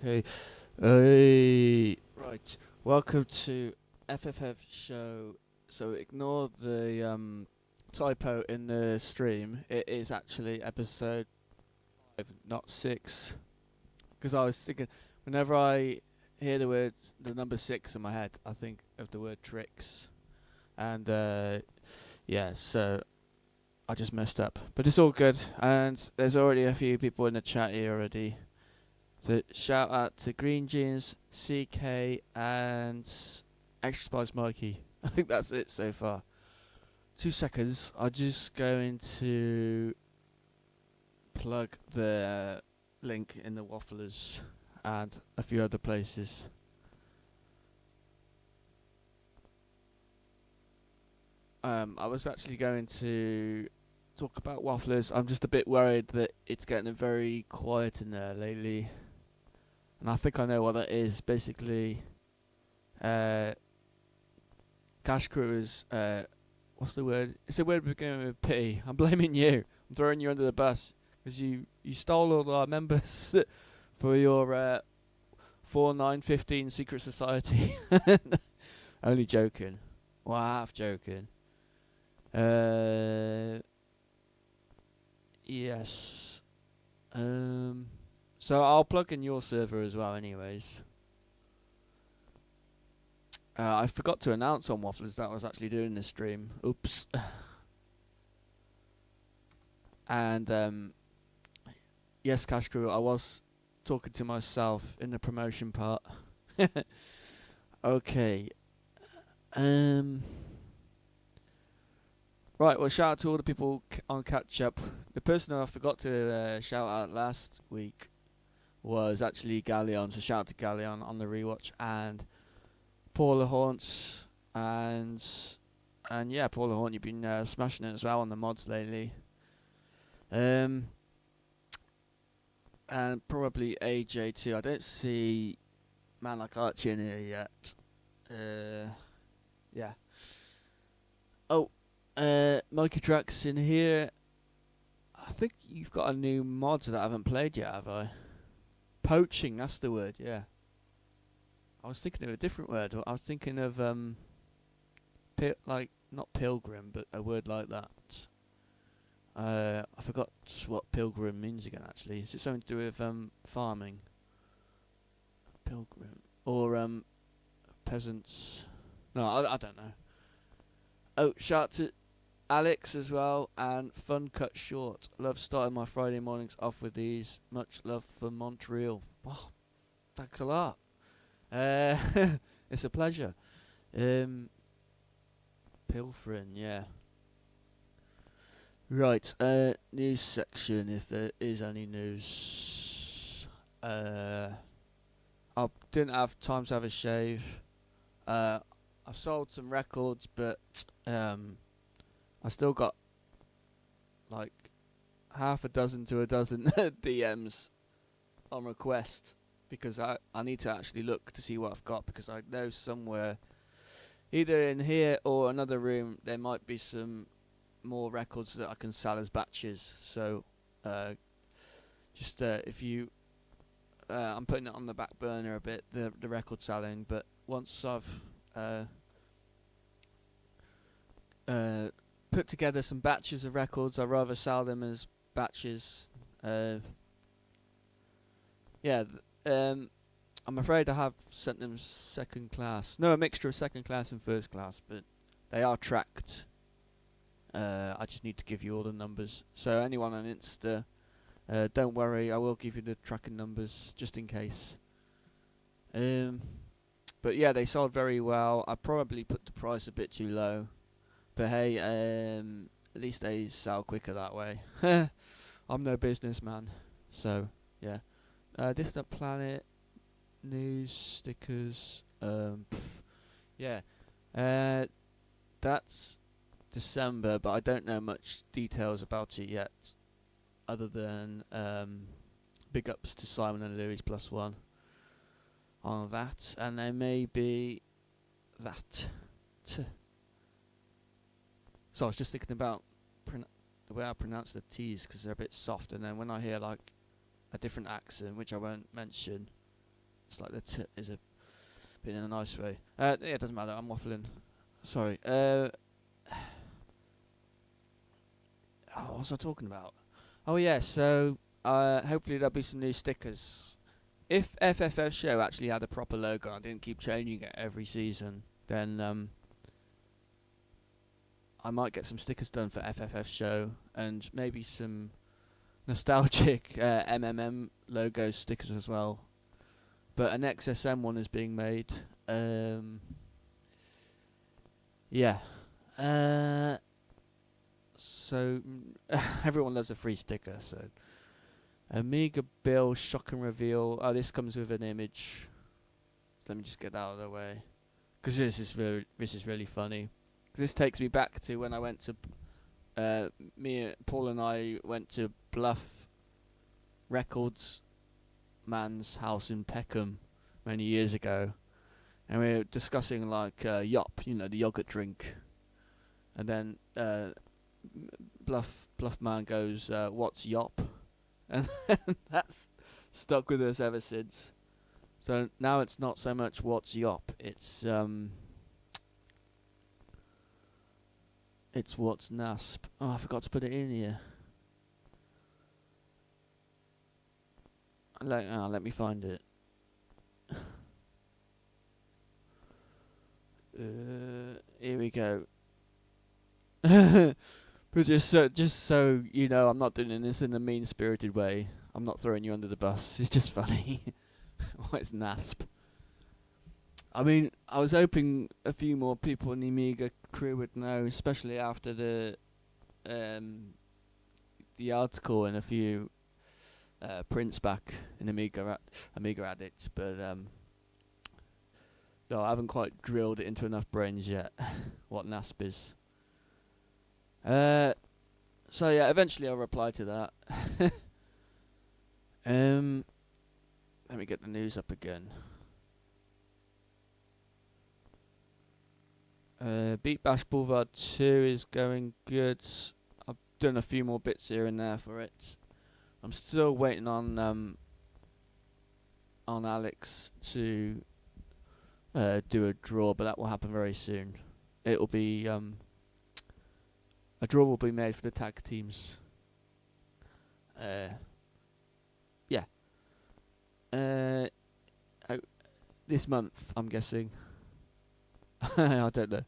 Okay. Right. Welcome to FFF Show. So ignore the typo in the stream. It is actually episode 5, not 6. Because I was thinking, whenever I hear the number 6 in my head, I think of the word tricks. And yeah, so I just messed up. But it's all good. And there's already a few people in the chat here already. So shout out to Green Jeans, CK, and Extra Spice Mikey. I think that's it so far. 2 seconds. I'm just going to plug the link in the Wafflers and a few other places. I was actually going to talk about Wafflers. I'm just a bit worried that it's getting very quiet in there lately. And I think I know what that is. Basically, Cash Crew is, what's the word? It's a word beginning with P. I'm blaming you. I'm throwing you under the bus. Because you stole all our members for your 4915 Secret Society. Only joking. Well, half joking. Yes. So I'll plug in your server as well anyways. I forgot to announce on Wafflers that I was actually doing this stream. Oops. And yes, Cash Crew, I was talking to myself in the promotion part. Okay. Right, well, shout out to all the people on catch up. The person I forgot to shout out last week was actually Galleon, so shout out to Galleon on the rewatch, and Paula Haunt, and yeah, Paula Haunt, you've been smashing it as well on the mods lately. And probably AJ too. I don't see Man Like Archie in here yet. Yeah. Oh, Mikey Track's in here. I think you've got a new mod that I haven't played yet, have I? Poaching, that's the word, yeah. I was thinking of a different word. I was thinking of, like, not pilgrim, but a word like that. I forgot what pilgrim means again, actually. Is it something to do with, farming? Pilgrim. Or, peasants. No, I don't know. Oh, shout out to Alex as well, and Fun Cut Short. Love starting my Friday mornings off with these. Much love for Montreal. Wow, thanks a lot. It's a pleasure. Pilfering, yeah. Right, news section, if there is any news. I didn't have time to have a shave. I sold some records, but I still got like half a dozen to a dozen DMs on request, because I need to actually look to see what I've got, because I know somewhere, either in here or another room, there might be some more records that I can sell as batches. So just if you I'm putting it on the back burner a bit, the record selling, but once I've put together some batches of records, I'd rather sell them as batches. Yeah, I'm afraid I have sent them second class. No, a mixture of second class and first class, but they are tracked. I just need to give you all the numbers. So anyone on Insta, don't worry, I will give you the tracking numbers just in case. But yeah, they sold very well. I probably put the price a bit too low, but hey, at least they sell quicker that way. I'm no businessman, so yeah. Distant Planet news stickers. Yeah, that's December, but I don't know much details about it yet, other than big ups to Simon and Louis +1 on that, and there may be that. So I was just thinking about the way I pronounce the T's, because they're a bit soft, and then when I hear like a different accent, which I won't mention, It's like the T is a bit in a nice way. Yeah, it doesn't matter. I'm waffling. Sorry. What was I talking about? Oh yeah. So hopefully there'll be some new stickers. If FFF Show actually had a proper logo and didn't keep changing it every season, then I might get some stickers done for FFF Show and maybe some nostalgic MMM logo stickers as well. But an XSM one is being made. Yeah. So everyone loves a free sticker. So Amiga Bill shock and reveal. Oh, this comes with an image. Let me just get that out of the way, because this is really funny. This takes me back to when I went to Paul and I went to Bluff Records man's house in Peckham many years ago, and we were discussing like Yop, the yogurt drink, and then Bluff man goes, "What's Yop?" And that's stuck with us ever since. So now it's not so much what's Yop, it's what's NASP. Oh, I forgot to put it in here. Let me find it. Here we go. But just so you know, I'm not doing this in a mean-spirited way. I'm not throwing you under the bus. It's just funny. What is NASP? I mean, I was hoping a few more people in the Amiga crew would know, especially after the article and a few prints back in Amiga Addict, but no, I haven't quite drilled it into enough brains yet. What NASP is. So yeah, eventually I'll reply to that. Let me get the news up again. Beat Bash Boulevard 2 is going good. I've done a few more bits here and there for it. I'm still waiting on Alex to do a draw, but that will happen very soon. It will be a draw will be made for the tag teams. Yeah. This month, I'm guessing. I don't know.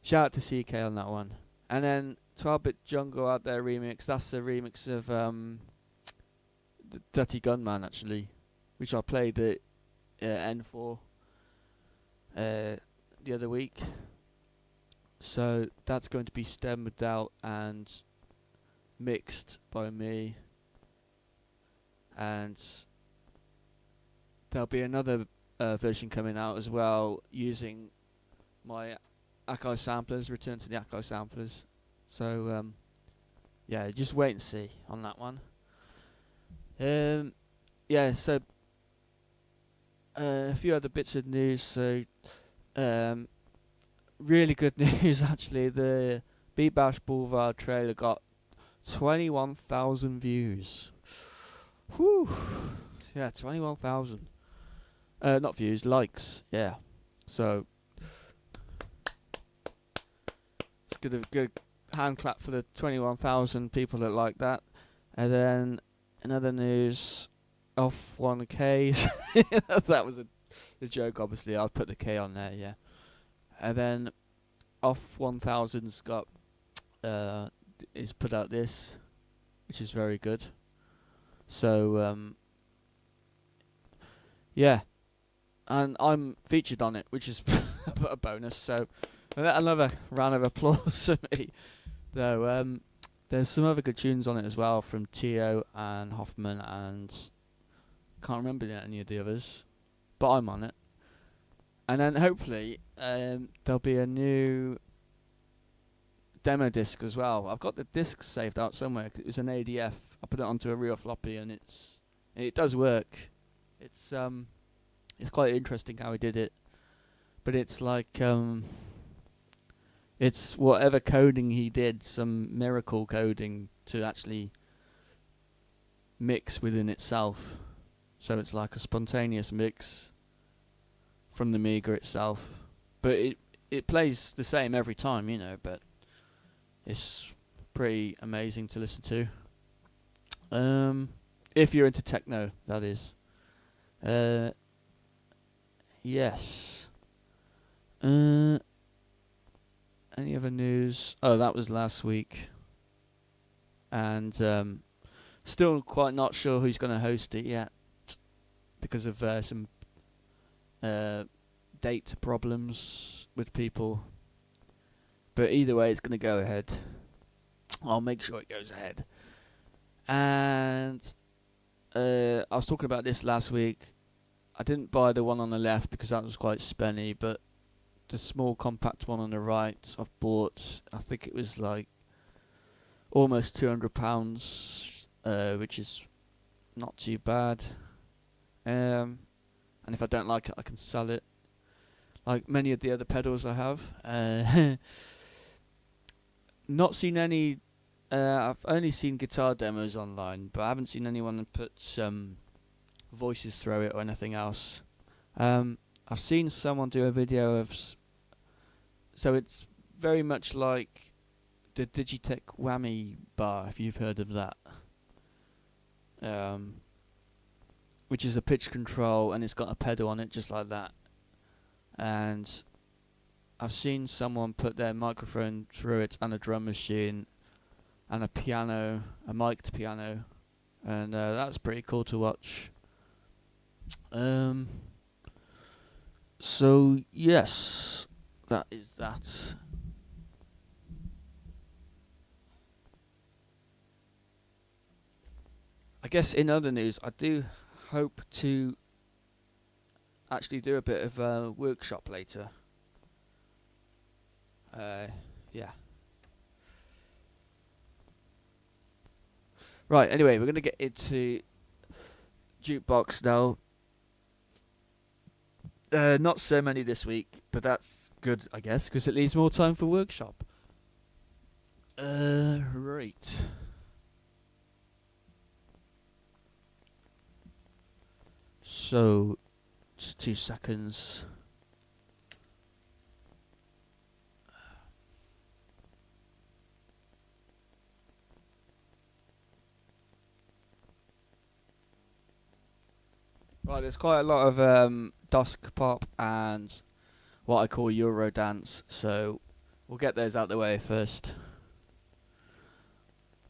Shout out to CK on that one. And then 12-Bit Jungle Out There remix. That's a remix of the Dirty Gunman, actually, which I played at N4 the other week. So that's going to be stemmed out and mixed by me. And there'll be another version coming out as well using my Akai samplers, return to the Akai samplers. So yeah, just wait and see on that one. Yeah, so a few other bits of news. So really good news actually. The Beat Bash Boulevard trailer got 21,000 views. Whew. Yeah, 21,000. Not views, likes. Yeah. So it's good hand clap for the 21,000 people that like that. And then another news, off 1Ks. That was a joke, obviously. I'll put the K on there, yeah. And then off 1000's got is put out this, which is very good. So yeah, and I'm featured on it, which is a bonus. So another round of applause for me. Though there's some other good tunes on it as well from Tio and Hoffman, and can't remember any of the others, but I'm on it. And then hopefully there'll be a new demo disc as well. I've got the disc saved out somewhere 'cause it was an ADF. I put it onto a real floppy, and it does work. It's quite interesting how he did it, but it's like it's whatever coding he did, some miracle coding to actually mix within itself. so it's like a spontaneous mix from the Amiga itself. But it plays the same every time, you know, but it's pretty amazing to listen to. If you're into techno, that is. Yes. Any other news? Oh, that was last week. And still quite not sure who's going to host it yet because of some date problems with people. But either way, it's going to go ahead. I'll make sure it goes ahead. And I was talking about this last week. I didn't buy the one on the left because that was quite spenny, but the small compact one on the right I've bought. I think it was like almost £200, which is not too bad. And if I don't like it, I can sell it, like many of the other pedals I have. Not seen any. I've only seen guitar demos online, but I haven't seen anyone that put some voices through it or anything else. I've seen someone do a video of. So it's very much like the Digitech Whammy bar, if you've heard of that. Which is a pitch control, and it's got a pedal on it just like that. And I've seen someone put their microphone through it and a drum machine and a piano, a mic'd piano, and that's pretty cool to watch. So yes, that is that. I guess in other news, I do hope to actually do a bit of a workshop later. Yeah. Right, anyway, we're going to get into Jukebox now. Not so many this week, but that's good, I guess, because it leaves more time for workshop. Right. So, just 2 seconds. Right, there's quite a lot of dusk pop and what I call Eurodance, so we'll get those out the way first.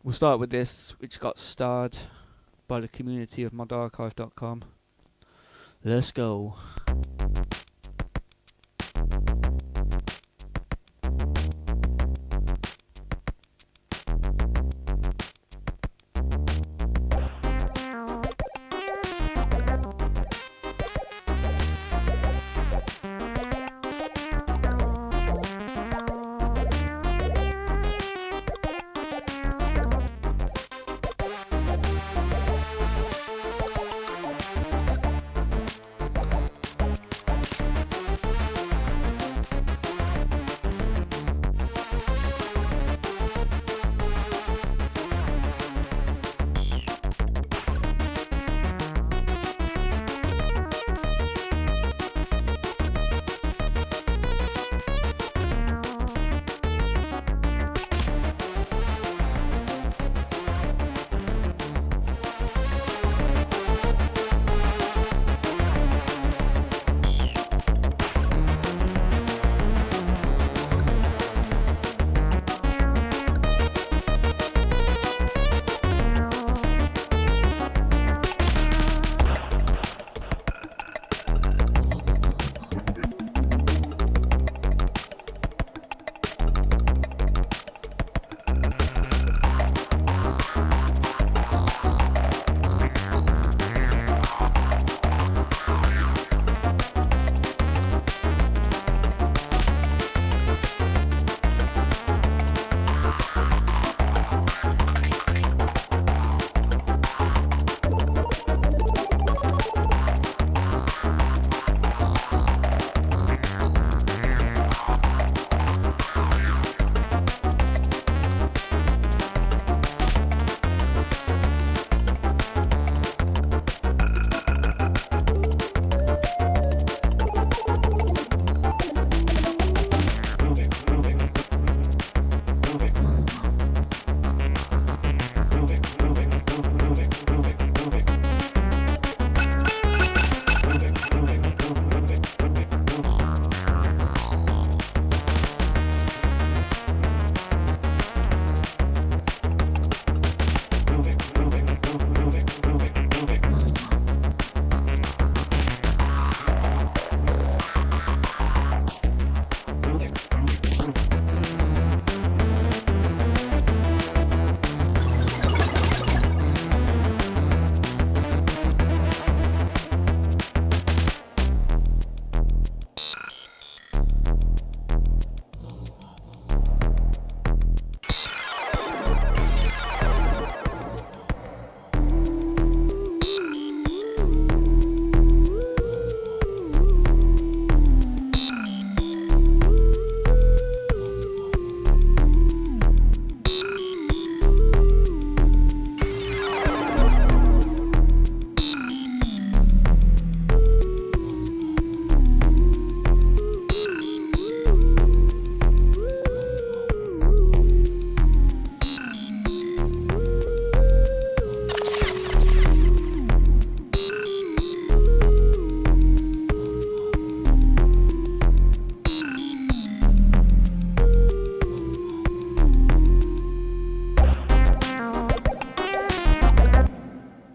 We'll start with this, which got starred by the community of modarchive.com. Let's go.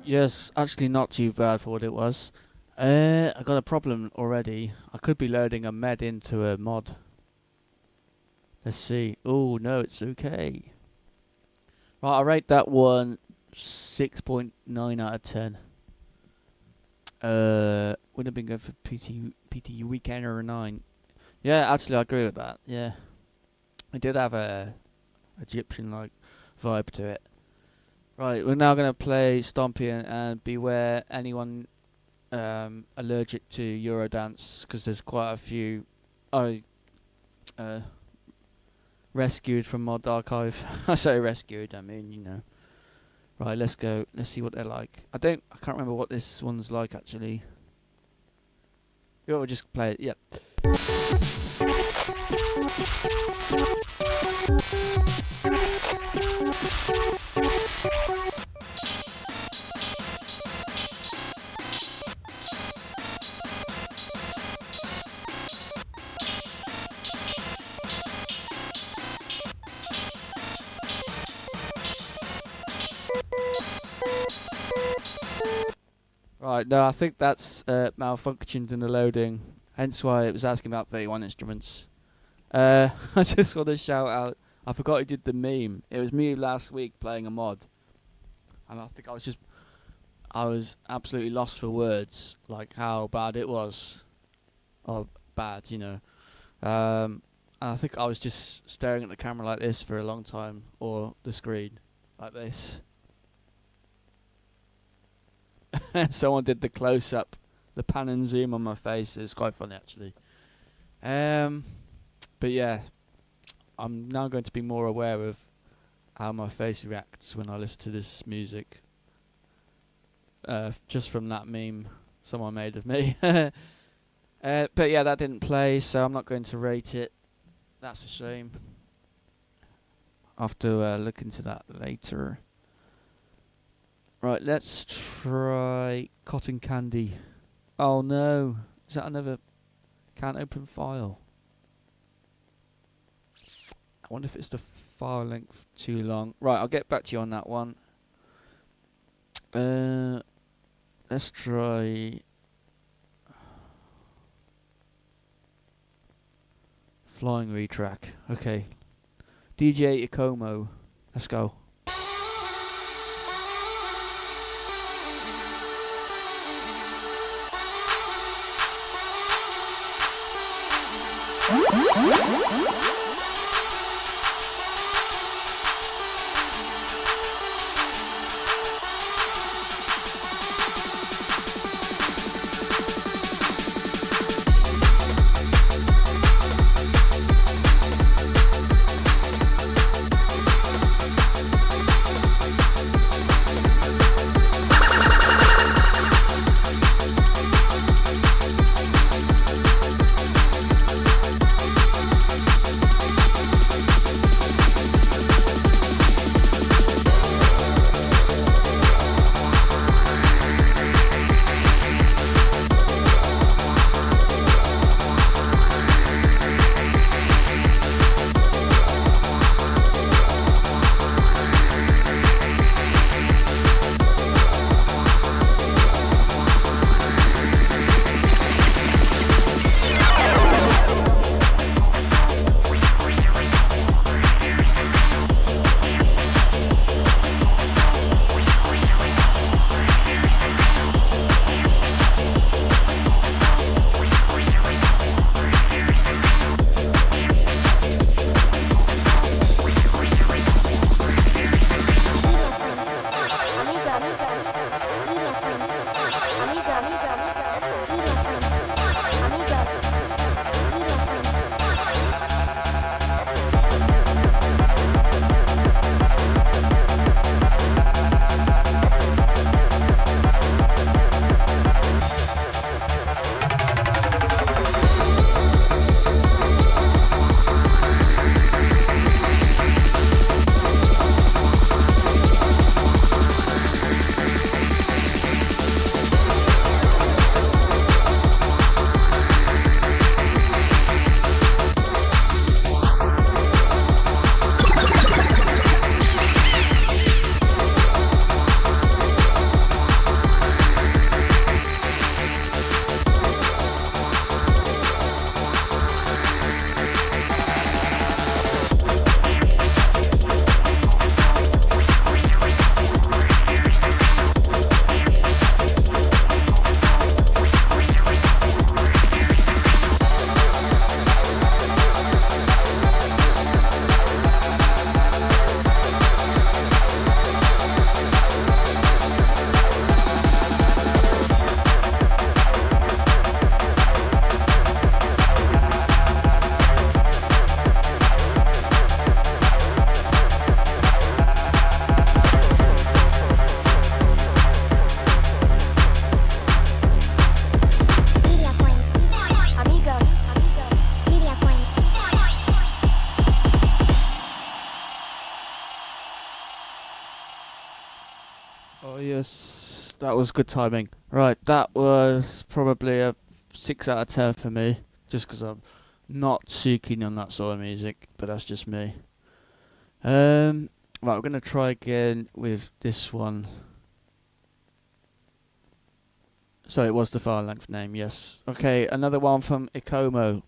Yes, actually not too bad for what it was. I got a problem already. I could be loading a med into a mod. Let's see. Oh no, it's okay. Right, I rate that one 6.9 out of 10. Would have been good for PT weekend or a 9. Yeah, actually I agree with that. Yeah, it did have a Egyptian like vibe to it. Right, we're now gonna play Stompy and beware anyone allergic to Eurodance, because there's quite a few I rescued from Mod Archive. I say rescued, I mean, you know. Right, let's go. Let's see what they're like. I can't remember what this one's like actually. We'll just play it. Yep. Right, no, I think that's malfunctioned in the loading, hence why it was asking about 31 instruments. I just want to shout out, I forgot who did the meme. It was me last week playing a mod, and I think I was absolutely lost for words, like how bad it was. Or bad, you know. And I think I was just staring at the camera like this for a long time, or the screen, like this. Someone did the close-up, the pan and zoom on my face. It's quite funny actually. But yeah, I'm now going to be more aware of how my face reacts when I listen to this music. Just from that meme someone made of me. But yeah, that didn't play, so I'm not going to rate it. That's a shame. I'll have to look into that later. Right, let's try Cotton Candy. Oh no, is that another can't open file? I wonder if it's the file length too long. Right, I'll get back to you on that one. Let's try Flying Retrack. Okay, DJ Ikomo. Let's go. That was good timing. Right, that was probably a 6 out of 10 for me, just because I'm not too keen on that sort of music, but that's just me. Right, we're going to try again with this one. So it was the file length name, yes. Okay, another one from Ikomo.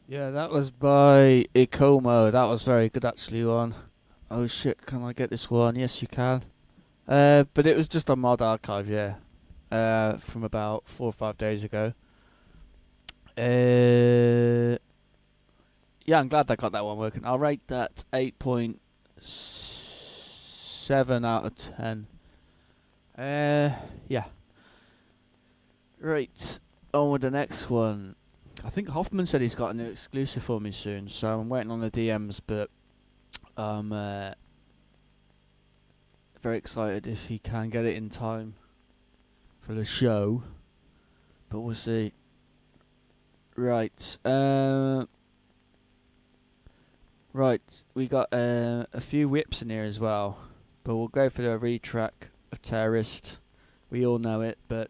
Yeah, that was by Ikomo. That was very good actually one. Oh shit, can I get this one? Yes you can. But it was just on Mod Archive, yeah. From about 4 or 5 days ago. Yeah, I'm glad I got that one working. I'll rate that 8.7 out of 10. Yeah. Right, on with the next one. I think Hoffman said he's got a new exclusive for me soon, so I'm waiting on the DMs, but I'm very excited if he can get it in time for the show, but we'll see. Right, right, we got a few whips in here as well, but we'll go for the retrack of Terrorist. We all know it, but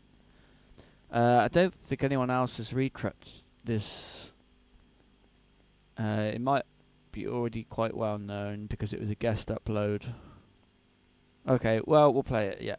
I don't think anyone else has retracked this. It might be already quite well known because it was a guest upload. Okay, well, we'll play it, yeah.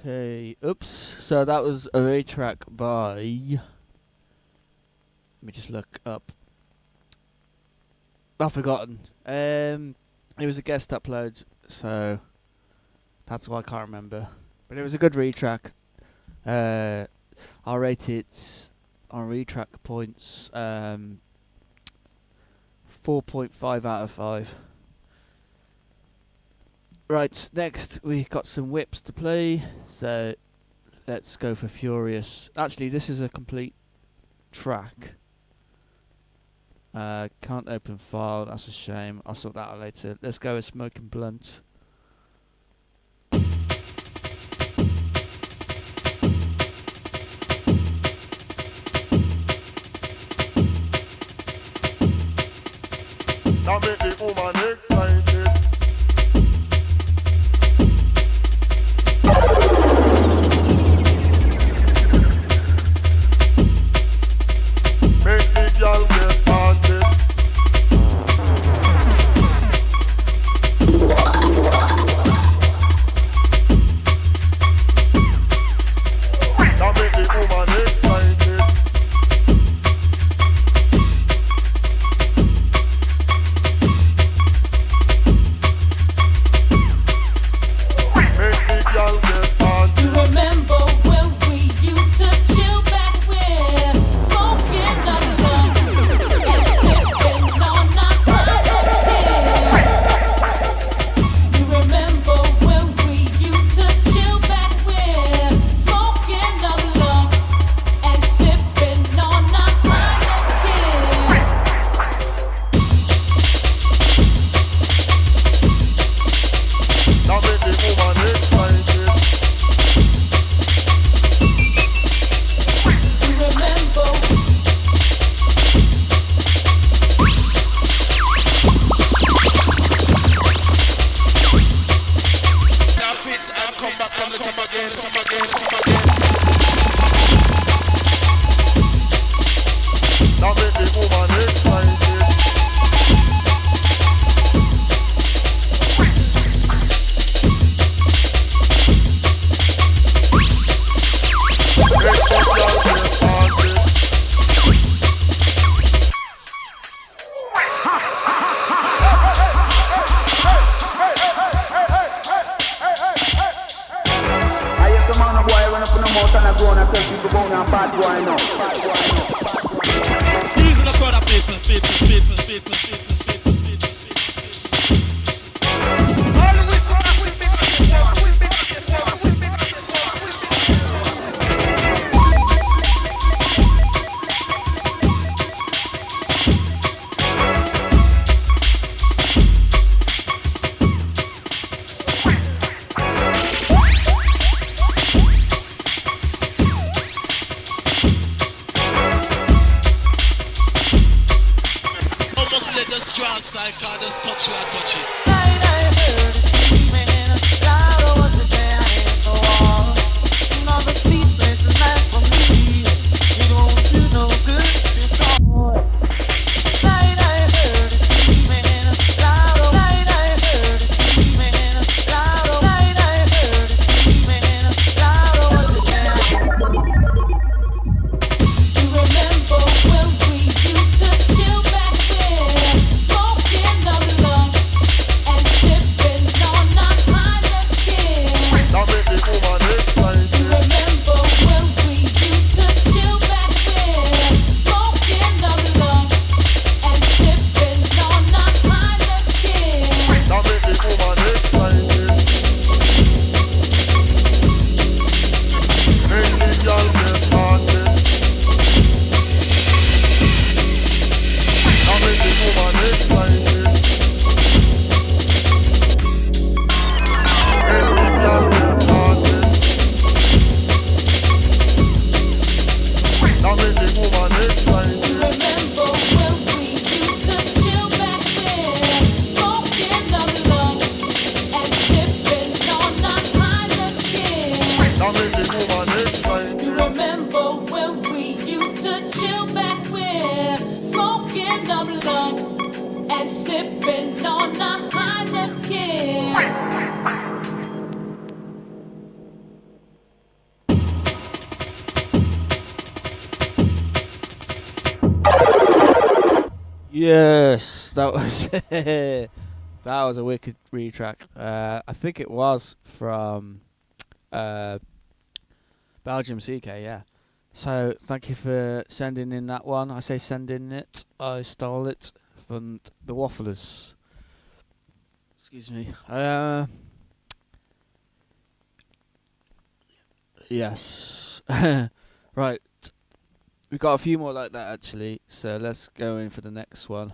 Okay, oops. So that was a retrack by... Let me just look up. I've forgotten. It was a guest upload, so that's why I can't remember. But it was a good retrack. I'll rate it on retrack points 4.5 out of 5. Right, next we got some whips to play, so let's go for Furious. Actually, this is a complete track. Can't open file, that's a shame. I'll sort that out later. Let's go with Smoking Blunt. Now make the woman excited. Make the girl get haunted. Now make the woman excited. You remember when we used to chill back when smoking up love and sipping on our You remember when we used to chill back when smoking up love and sipping on our Now make the woman excited. Now make the woman excited. These are the brother people. Yes, that was that was a wicked retrack. I think it was from Belgium CK, yeah. So thank you for sending in that one. I say sending it. I stole it from the Wafflers. Excuse me. Yes. Right. We've got a few more like that actually, so let's go in for the next one.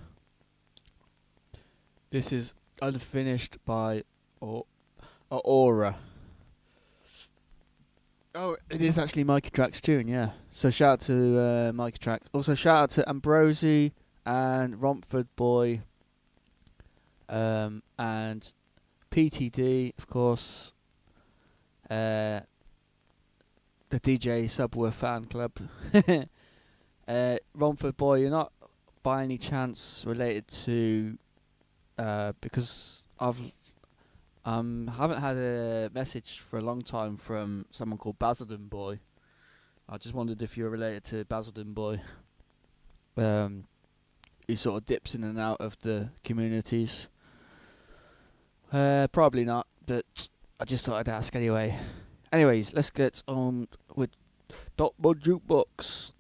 This is Unfinished by Aura. Oh, it is actually Mikey Track's tune, yeah. So shout out to Mikey Track. Also shout out to Ambrosi and Romford Boy, and PTD, of course. The DJ Subwoofer fan club. Romford Boy, you're not by any chance related to because haven't had a message for a long time from someone called Basildon Boy. I just wondered if you're related to Basildon Boy. He sort of dips in and out of the communities. Probably not, but I just thought I'd ask anyway. Anyways, let's get on with Dot Mod Jukebox.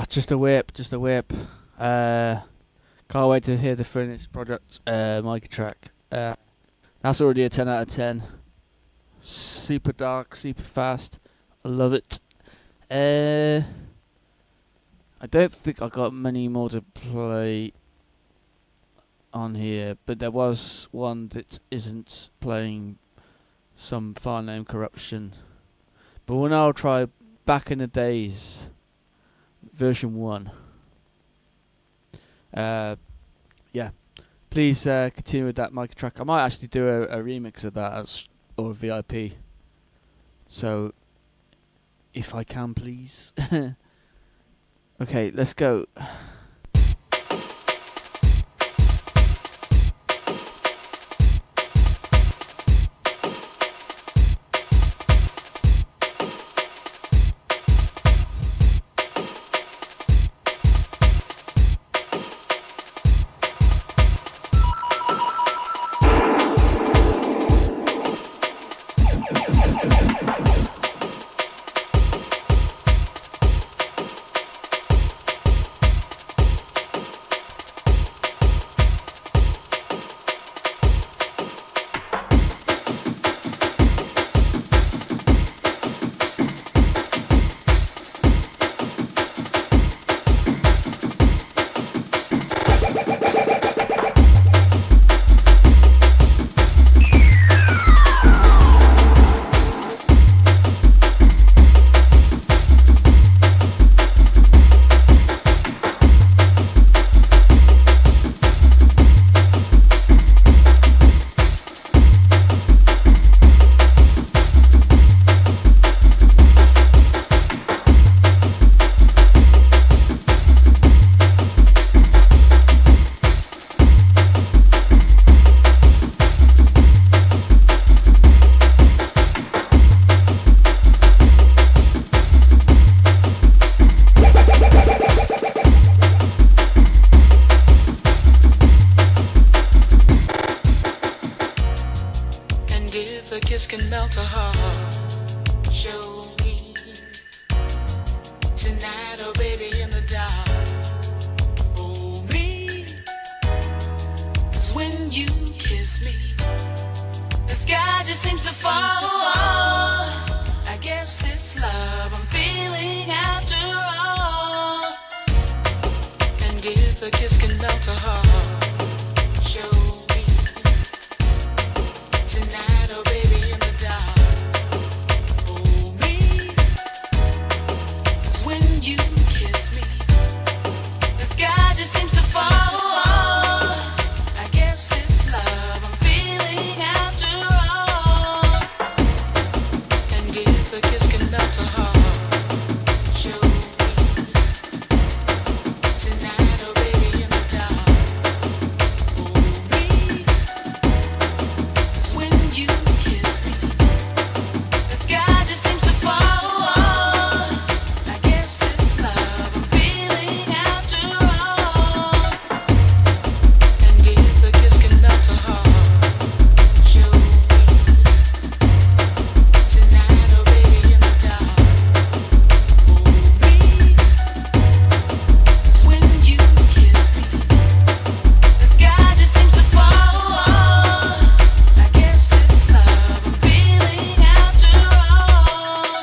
Just a whip, just a whip. Can't wait to hear the finished product, Mikey Track. That's already a 10 out of 10. Super dark, super fast. I love it. I don't think I got many more to play on here, but there was one that isn't playing some file name corruption. But when I'll try Back in the Days, version 1. Yeah. Please continue with that Mikey Track. I might actually do a remix of that or a VIP. So, if I can, please. Okay, let's go. kiss can melt a heart. Show me tonight, oh baby, in the dark. Hold me, 'cause when you kiss me, the sky just seems to fall. I guess it's love I'm feeling after all. And if a kiss can melt a heart, show me tonight, oh baby, in the dark. Hold me, 'cause when you kiss me, the sky just seems to fall. I guess it's love I'm feeling after all. And if a kiss can melt a heart, show me tonight, oh baby, in the dark. Hold me, 'cause when you kiss me, the sky just seems to fall. I guess it's love I'm feeling after all. And if a kiss can melt a heart, show me tonight, oh baby, in the dark. Hold me, 'cause when you kiss me, the sky just seems to fall. I guess it's love I'm feeling after all.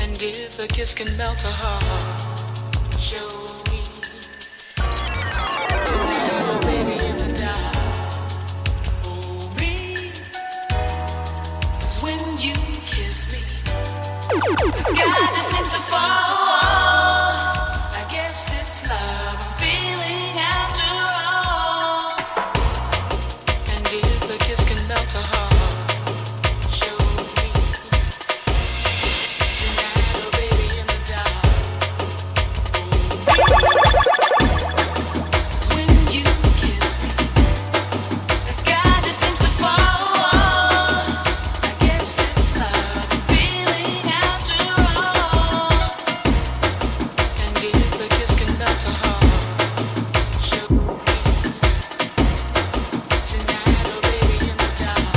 And if a kiss can melt a heart, show me tonight, oh baby, in the dark. Hold me, 'cause when you kiss me, the sky just seems to fall. I guess it's love I'm feeling after all. And if a kiss can melt a heart, show me tonight, oh baby, in the dark. Hold me, 'cause when you kiss me, the sky just seems to fall. I guess it's love I'm feeling after all. And if a kiss can melt a heart, show me tonight, oh baby, in the dark.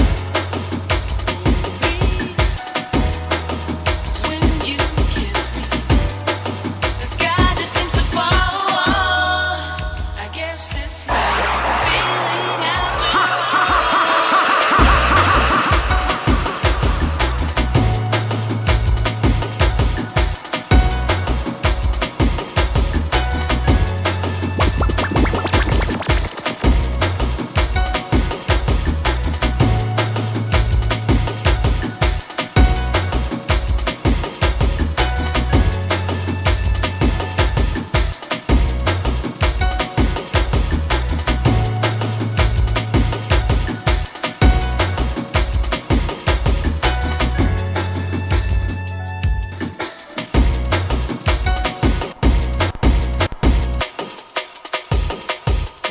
Hold me, 'cause when you kiss me, the sky just seems to fall. I guess it's love I'm feeling after all.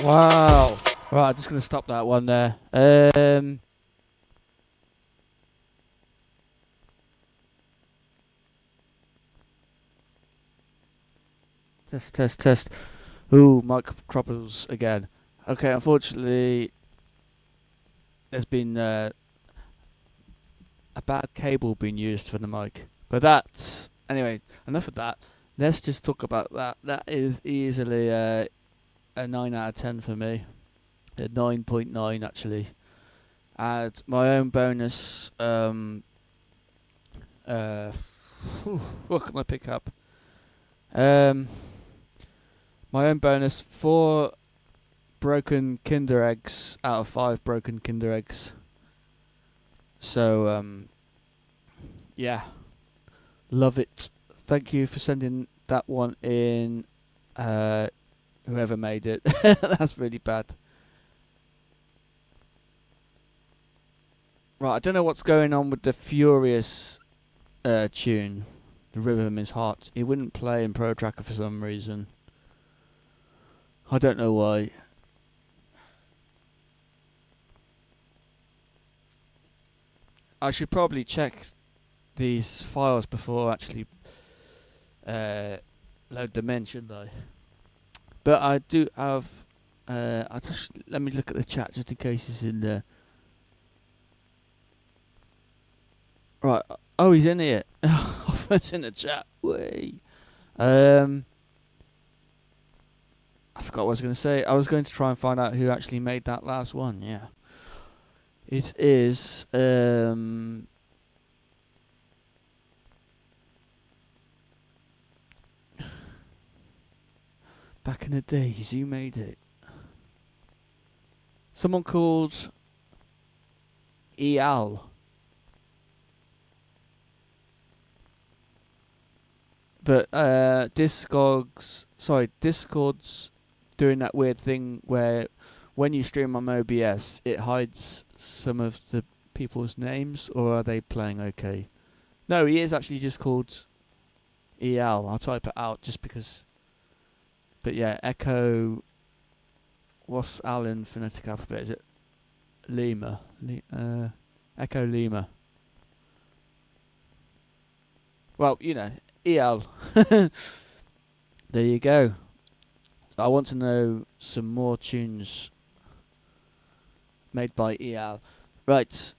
Wow. Right, just gonna stop that one there. Test, test, test. Ooh, mic troubles again. Okay, unfortunately, there's been a bad cable being used for the mic. But that's anyway. Enough of that. Let's just talk about that. That is easily a 9 out of 10 for me. A 9.9 actually. Add my own bonus. What can I pick up? My own bonus, 4 broken Kinder eggs out of 5 broken Kinder eggs. So yeah, love it. Thank you for sending that one in. Whoever made it. That's really bad. Right, I don't know what's going on with the Furious tune. The rhythm is hot. It wouldn't play in Pro Tracker for some reason. I don't know why. I should probably check these files before actually load them in, shouldn't I? But I do have. Let me look at the chat just in case it's in there. Right. Oh, he's in here. It's in the chat. Way. I forgot what I was going to say. I was going to try and find out who actually made that last one. Yeah. It is. Back in the days, who made it? Someone called EL. But Discord's doing that weird thing where when you stream on OBS, it hides some of the people's names, or are they playing okay? No, he is actually just called EL. I'll type it out just because. But yeah, Echo. What's Al in phonetic alphabet? Is it Lima? Echo Lima. Well, you know, EL. There you go. I want to know some more tunes made by EL. Right,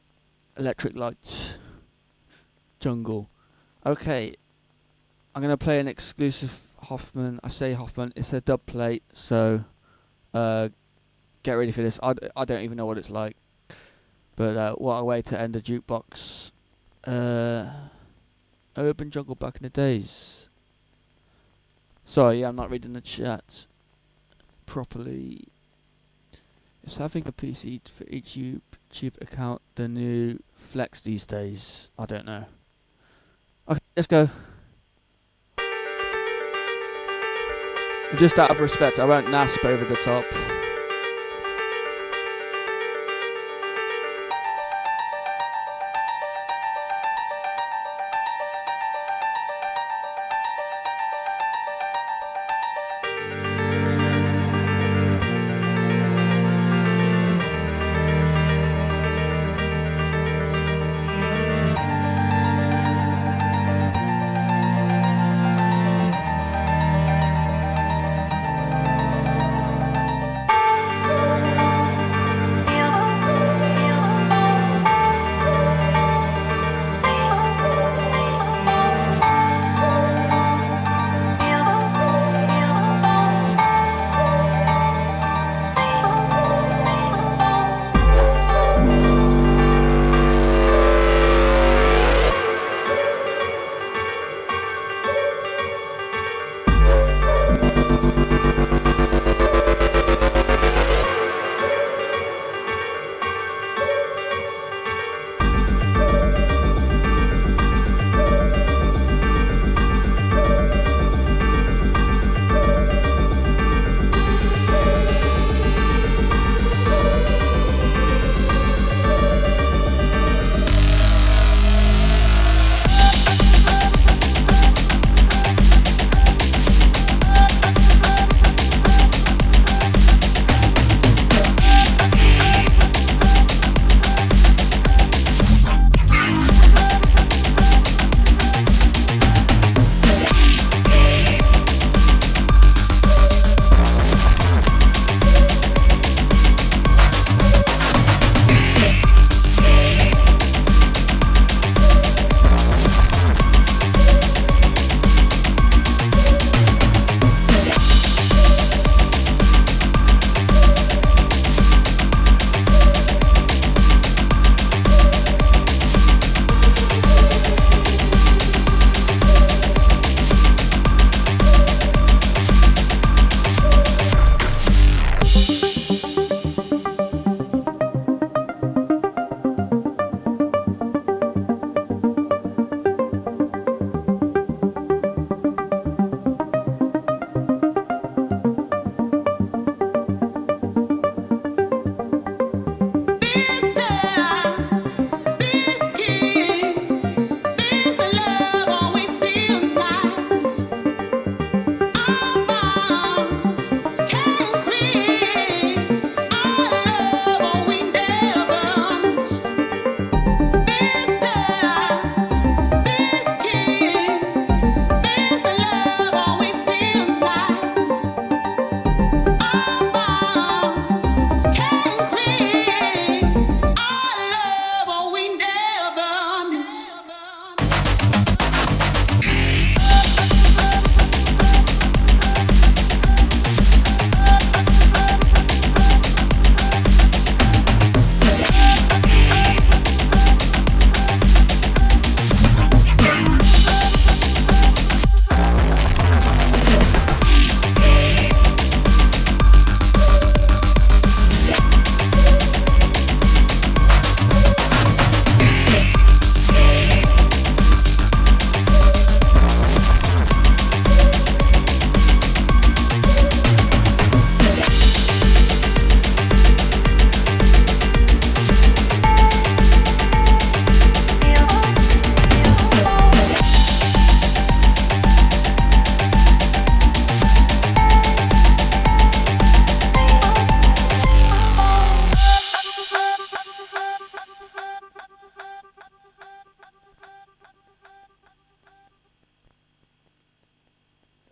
Electric Light Jungle. Okay, I'm going to play an exclusive Hoffman. I say Hoffman, it's a dub plate, so get ready for this. I don't even know what it's like. But what a way to end a jukebox. Urban Jungle back in the days. Sorry, yeah, I'm not reading the chat properly. Is having a PC for each YouTube account the new flex these days? I don't know. Okay, let's go. Just out of respect, I won't nasp over the top.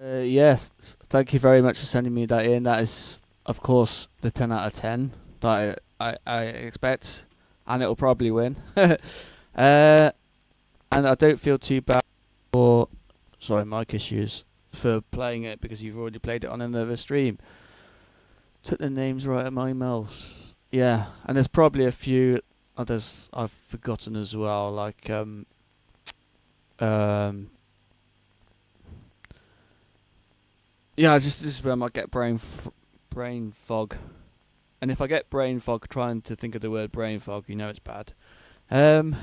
Yes, thank you very much for sending me that in. That is, of course, the 10 out of 10 that I expect, and it'll probably win. And I don't feel too bad for, sorry, mic issues, for playing it because you've already played it on another stream. Took the names right out of my mouth. Yeah, and there's probably a few others I've forgotten as well, like yeah, just this is where I might get brain fog, and if I get brain fog trying to think of the word brain fog, you know it's bad. Oh,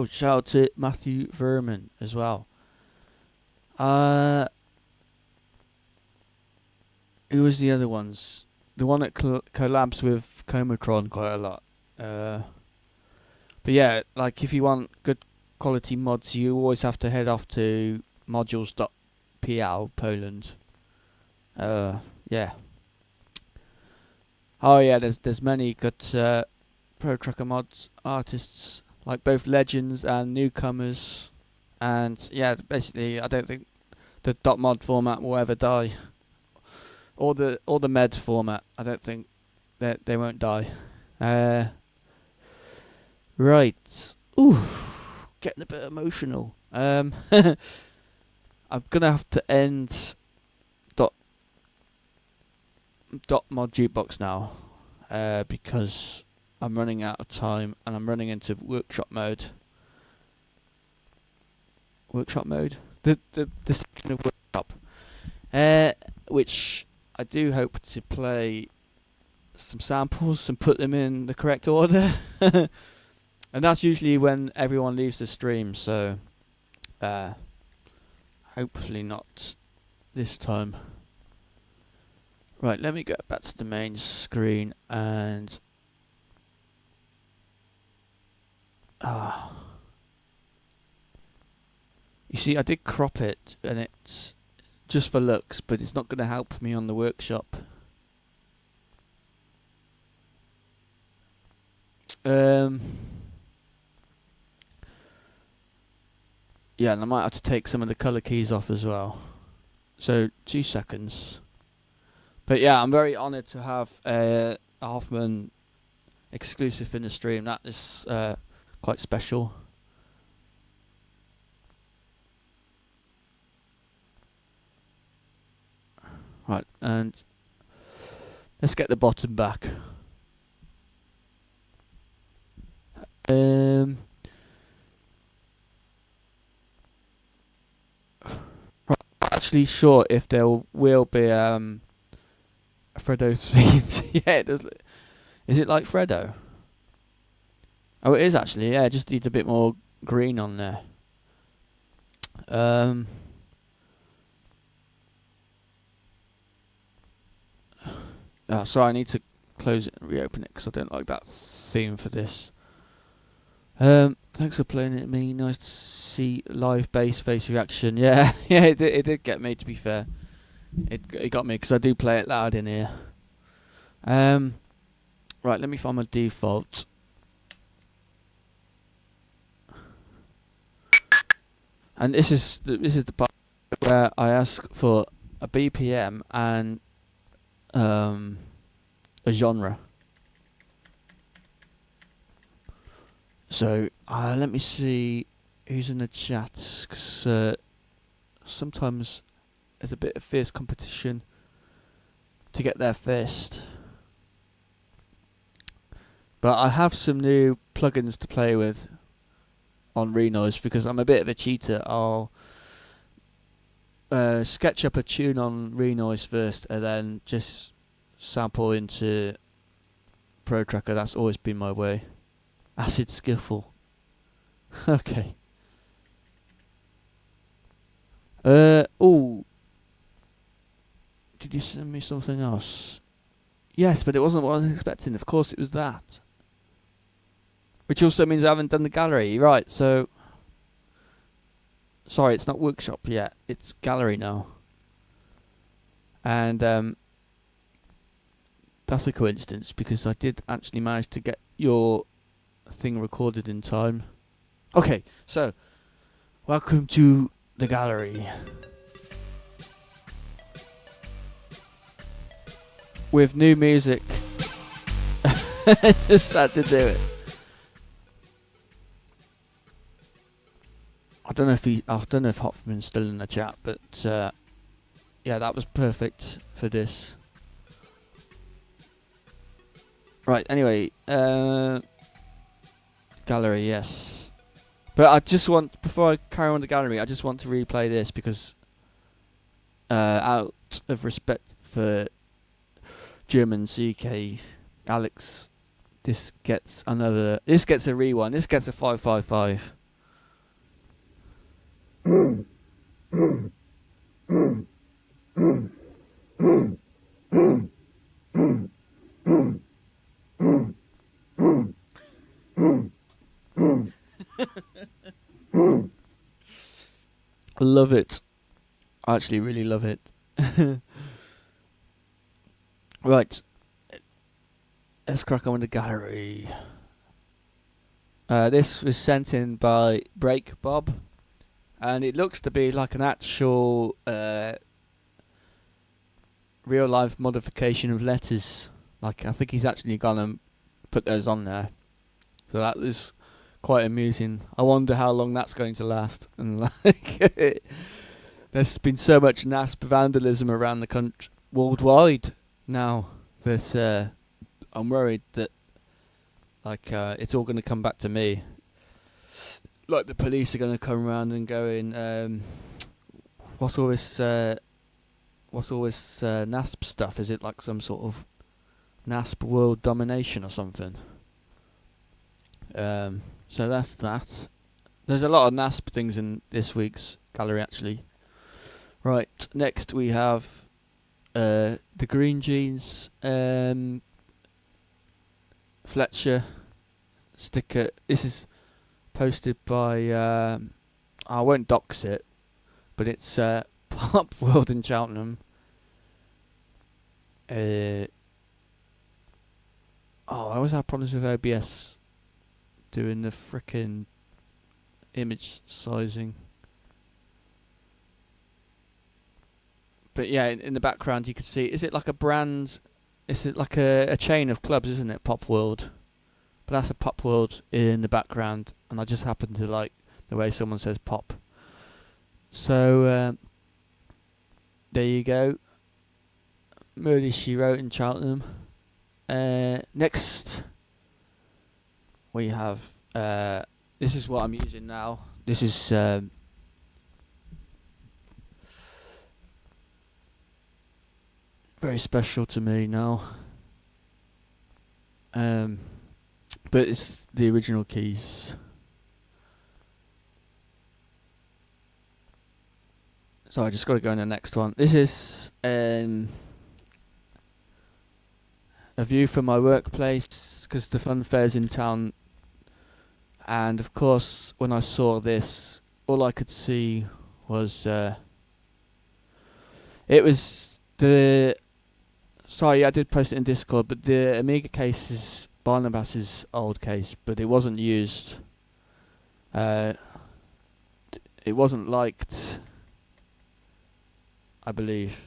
shout out to Matthew Verman as well. Who was the other ones? The one that collabs with Comatron quite a lot. But yeah, like if you want good quality mods, you always have to head off to modules.pl, Poland. Yeah. Oh yeah, there's many good Pro Trucker mods artists, like both legends and newcomers. And yeah, basically, I don't think the .mod format will ever die. Or the med format, I don't think that they won't die. Right. Ooh, getting a bit emotional. I'm gonna have to end .mod jukebox now, because I'm running out of time and I'm running into workshop mode. Workshop mode? The section of workshop. Which I do hope to play some samples and put them in the correct order. And that's usually when everyone leaves the stream, so hopefully not this time. Right, let me go back to the main screen and you see, I did crop it and it's just for looks, but it's not going to help me on the workshop. Yeah, and I might have to take some of the colour keys off as well. So, 2 seconds. But yeah, I'm very honoured to have a Hoffman exclusive in the stream. That is quite special. Right, and let's get the bottom back. I'm not actually sure if there will be Freddo themes. Yeah, it does. Is it like Freddo? Oh, it is actually. Yeah, it just needs a bit more green on there. Sorry, I need to close it and reopen it because I don't like that theme for this. Thanks for playing it, me. Nice to see live bass face reaction. Yeah, yeah, it did get me. To be fair, it got me because I do play it loud in here. Right, let me find my default. And this is the part where I ask for a BPM and a genre. So let me see who's in the chat, 'cause sometimes there's a bit of fierce competition to get there first. But I have some new plugins to play with on Renoise because I'm a bit of a cheater. I'll sketch up a tune on Renoise first and then just sample into Pro Tracker. That's always been my way. Acid Skiffle. Okay. Oh. Did you send me something else? Yes, but it wasn't what I was expecting. Of course it was that. Which also means I haven't done the gallery. Right, so... Sorry, it's not workshop yet. It's gallery now. And that's a coincidence because I did actually manage to get your thing recorded in time. Okay, so welcome to the gallery. with new music. Just had to do it. I don't know if Hoffman's still in the chat, but yeah, that was perfect for this. Right. Anyway, gallery, yes. But I just want, before I carry on the gallery, I just want to replay this because, out of respect for German CK Alex, this gets a rewind. This gets a 555. I love it. I actually really love it. Right. Let's crack on with the gallery. This was sent in by Break Bob, and it looks to be like an actual real life modification of letters. Like, I think he's actually gonna put those on there. So that was quite amusing. I wonder how long that's going to last. And like, there's been so much NASP vandalism around the country, worldwide now, that I'm worried that like it's all going to come back to me. Like the police are going to come around and going, what's all this NASP stuff? Is it like some sort of NASP world domination or something? So that's that. There's a lot of NASP things in this week's gallery, actually. Right, next we have the Green Jeans Fletcher sticker. This is posted by, I won't dox it, but it's Pop World in Cheltenham. I always have problems with OBS doing the frickin' image sizing. But yeah, in the background you can see, is it like a brand? Is it like a chain of clubs, isn't it? Pop World. But that's a Pop World in the background, and I just happen to like the way someone says pop. So, there you go. Murder She Wrote in Cheltenham. Next, we have, this is what I'm using now. This is, very special to me now. But it's the original keys. So I just got to go in the next one. This is a view from my workplace, because the fun fair's in town. And of course, when I saw this, all I could see was it was the. Sorry, I did post it in Discord, but the Amiga case is Barnabas's old case, but it wasn't used. It wasn't liked, I believe,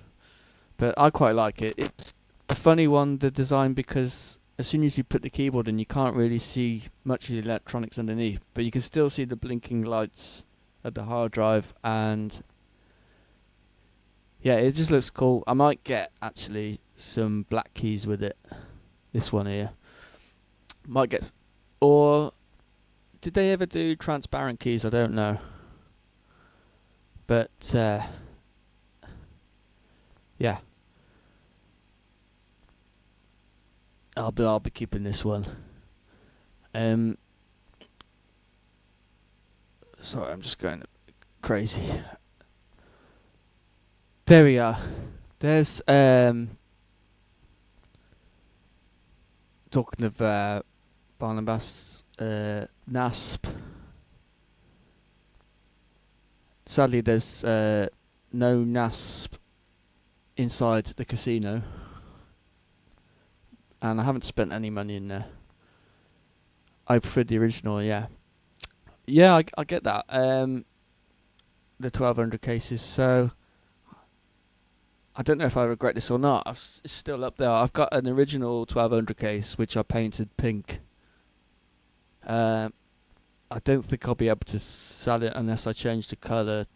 but I quite like it. It's a funny one, the design, because as soon as you put the keyboard in, you can't really see much of the electronics underneath, but you can still see the blinking lights at the hard drive, and yeah, it just looks cool. I might get actually some black keys with it. This one here might get, or did they ever do transparent keys? I don't know, but yeah, I'll be keeping this one. Sorry, I'm just going crazy. There we are. There's talking of Barnabas NASP. Sadly, there's no NASP inside the casino, and I haven't spent any money in there. I prefer the original, yeah. Yeah, I get that. The 1200 cases, so I don't know if I regret this or not. It's still up there. I've got an original 1200 case which I painted pink. I don't think I'll be able to sell it unless I change the colour.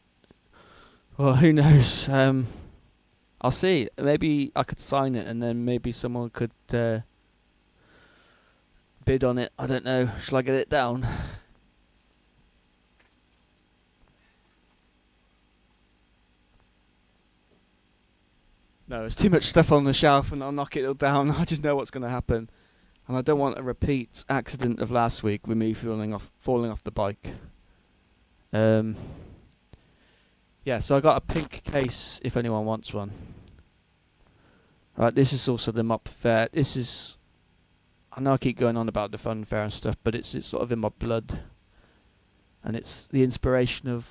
Well, who knows? I'll see. Maybe I could sign it and then maybe someone could bid on it. I don't know. Shall I get it down? No, there's too much stuff on the shelf and I'll knock it all down. I just know what's going to happen. And I don't want a repeat accident of last week with me falling off the bike. Yeah, so I got a pink case if anyone wants one. Right, this is also the mop fair. This is, I know I keep going on about the fun fair and stuff, but it's sort of in my blood. And it's the inspiration of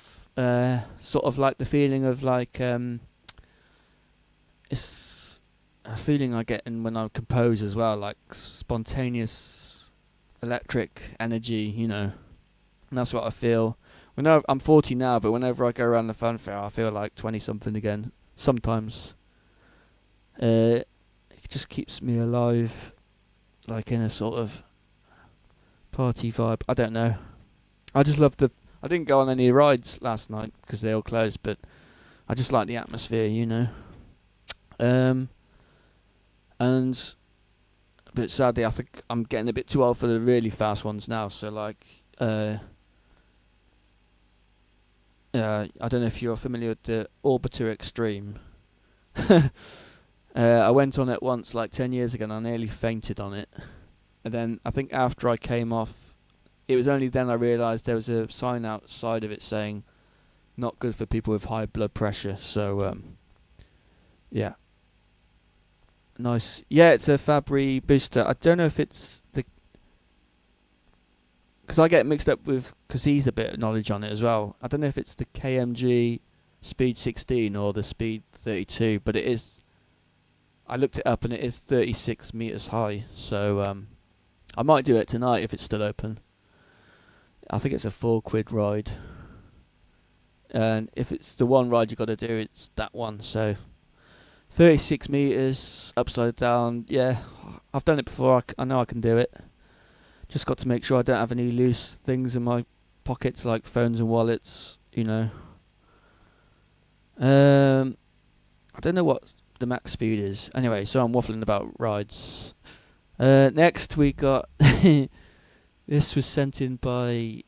sort of like the feeling of like it's a feeling I get when I compose as well, like spontaneous electric energy, you know. And that's what I feel. Whenever I'm 40 now, but whenever I go around the fun fair, I feel like 20-something again. Sometimes. It just keeps me alive, like in a sort of party vibe. I don't know. I just love I didn't go on any rides last night because they all closed, but I just like the atmosphere, you know. But sadly, I think I'm getting a bit too old for the really fast ones now. So like, I don't know if you're familiar with the Orbiter Extreme. I went on it once, like 10 years ago, and I nearly fainted on it. And then I think after I came off, it was only then I realised there was a sign outside of it saying, "Not good for people with high blood pressure." So, yeah. Nice. Yeah, it's a Fabry booster. I don't know if it's the... Because I get mixed up with... Because he's a bit of knowledge on it as well. I don't know if it's the KMG Speed 16 or the Speed 32, but it is... I looked it up and it is 36 metres high. So, I might do it tonight if it's still open. I think it's a £4 ride. And if it's the one ride you got to do, it's that one. So... 36 metres, upside down, yeah, I've done it before, I know I can do it. Just got to make sure I don't have any loose things in my pockets like phones and wallets, you know. I don't know what the max speed is. Anyway, so I'm waffling about rides. Next we got, this was sent in by